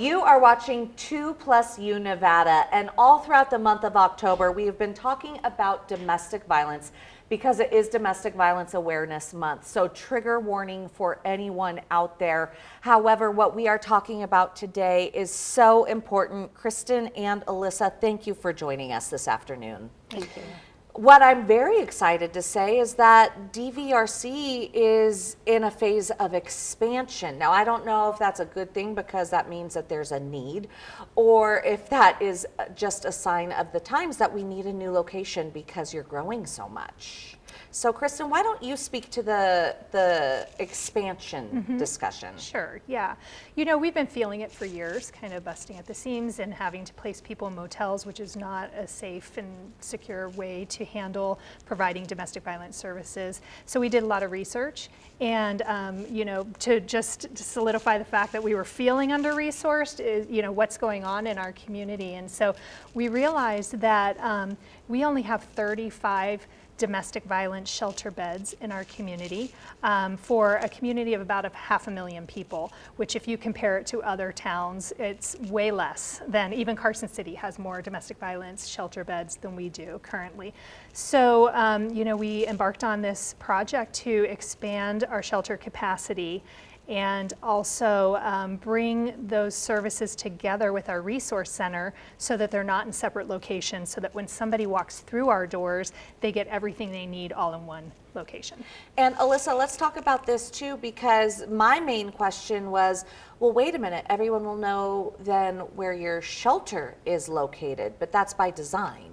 You are watching 2+U Nevada, and all throughout the month of October, we have been talking about domestic violence because it is Domestic Violence Awareness Month. So trigger warning for anyone out there. However, what we are talking about today is so important. Kristen and Alyssa, thank you for joining us this afternoon. Thank you. What I'm very excited to say is that DVRC is in a phase of expansion. Now, I don't know if that's a good thing because that means that there's a need, or if that is just a sign of the times that we need a new location because you're growing so much. So, Kristen, why don't you speak to the expansion discussion? Sure, yeah. You know, we've been feeling it for years, kind of busting at the seams and having to place people in motels, which is not a safe and secure way to handle providing domestic violence services. So we did a lot of research, and you know, to solidify the fact that we were feeling under-resourced, is, you know, what's going on in our community. And so we realized that we only have 35 domestic violence shelter beds in our community for a community of about 500,000 people, which if you compare it to other towns, it's way less than, even Carson City has more domestic violence shelter beds than we do currently. So, you know, we embarked on this project to expand our shelter capacity and also bring those services together with our resource center so that they're not in separate locations, so that when somebody walks through our doors, they get everything they need all in one location. And Alyssa, let's talk about this too, because my main question was, well, wait a minute, everyone will know then where your shelter is located, but that's by design.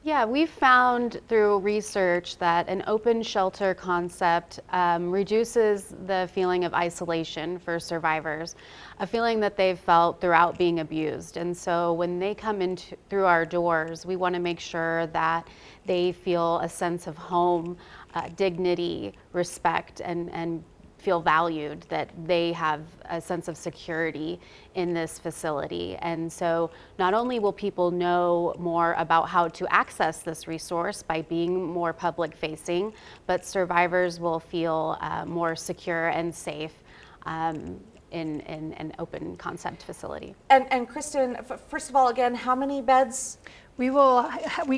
Yeah, we've found through research that an open shelter concept reduces the feeling of isolation for survivors, a feeling that they've felt throughout being abused. And so when they come in through our doors, we want to make sure that they feel a sense of home, dignity, respect, and feel valued, that they have a sense of security in this facility. And so not only will people know more about how to access this resource by being more public facing, but survivors will feel more secure and safe in an open concept facility. And Kristen, first of all, again, how many beds? We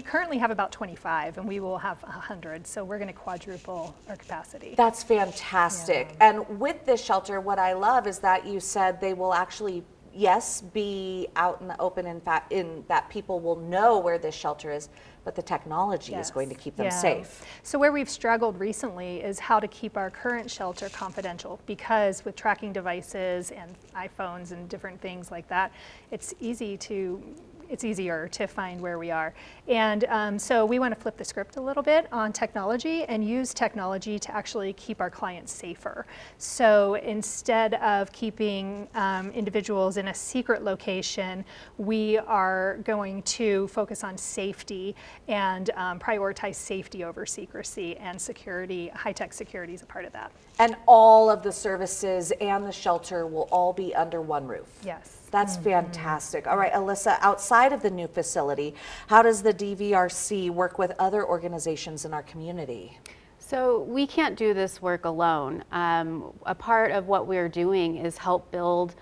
currently have about 25, and we will have 100, so we're going to quadruple our capacity. That's fantastic. Yeah. And with this shelter, what I love is that you said they will actually, yes, be out in the open, in fact, in that people will know where this shelter is, but the technology is going to keep them safe. So where we've struggled recently is how to keep our current shelter confidential, because with tracking devices and iPhones and different things like that, it's easier to find where we are. And so we want to flip the script a little bit on technology and use technology to actually keep our clients safer. So instead of keeping individuals in a secret location, we are going to focus on safety and prioritize safety over secrecy, and security, high-tech security is a part of that. And all of the services and the shelter will all be under one roof. Yes. That's fantastic. All right, Alyssa, outside of the new facility, how does the DVRC work with other organizations in our community? So we can't do this work alone. A part of what we're doing is help build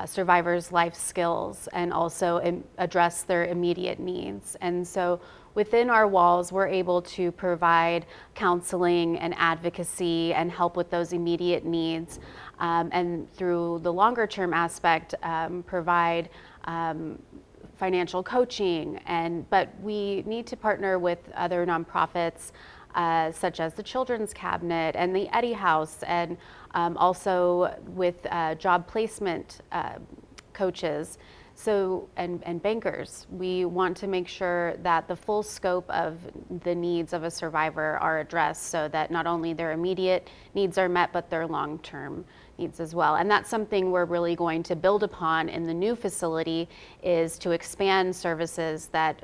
survivors' life skills and also address their immediate needs. And so within our walls, we're able to provide counseling and advocacy and help with those immediate needs. And through the longer term aspect, provide financial coaching. But we need to partner with other nonprofits such as the Children's Cabinet and the Eddy House, and also with job placement coaches. So, and bankers. We want to make sure that the full scope of the needs of a survivor are addressed, so that not only their immediate needs are met, but their long-term needs as well. And that's something we're really going to build upon in the new facility, is to expand services that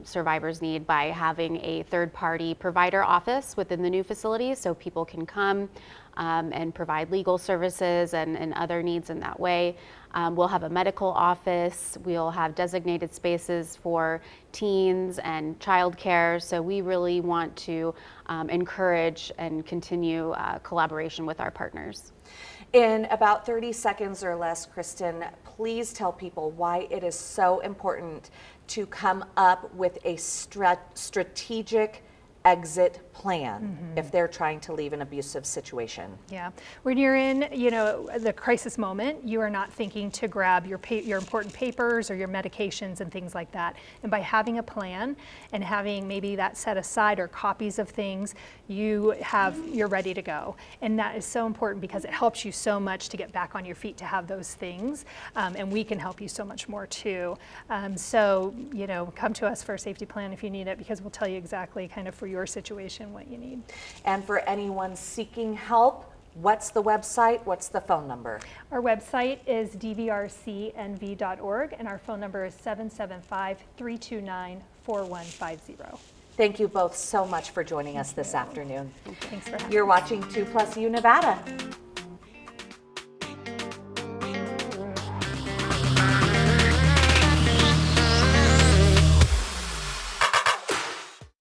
survivors need by having a third-party provider office within the new facility, so people can come and provide legal services and other needs in that way. We'll have a medical office. We'll have designated spaces for teens and childcare. So we really want to encourage and continue collaboration with our partners. In about 30 seconds or less, Kristen, please tell people why it is so important to come up with a strategic exit plan if they're trying to leave an abusive situation. Yeah, when you're in, you know, the crisis moment, you are not thinking to grab your important papers or your medications and things like that. And by having a plan and having maybe that set aside or copies of things, you're ready to go. And that is so important because it helps you so much to get back on your feet to have those things. And we can help you so much more too. So, you know, come to us for a safety plan if you need it, because we'll tell you exactly kind of for your situation what you need. And for anyone seeking help, what's the website? What's the phone number? Our website is dvrcnv.org, and our phone number is 775-329-4150. Thank you both so much for joining us this afternoon. Thanks for having me. You're watching 2+U Nevada.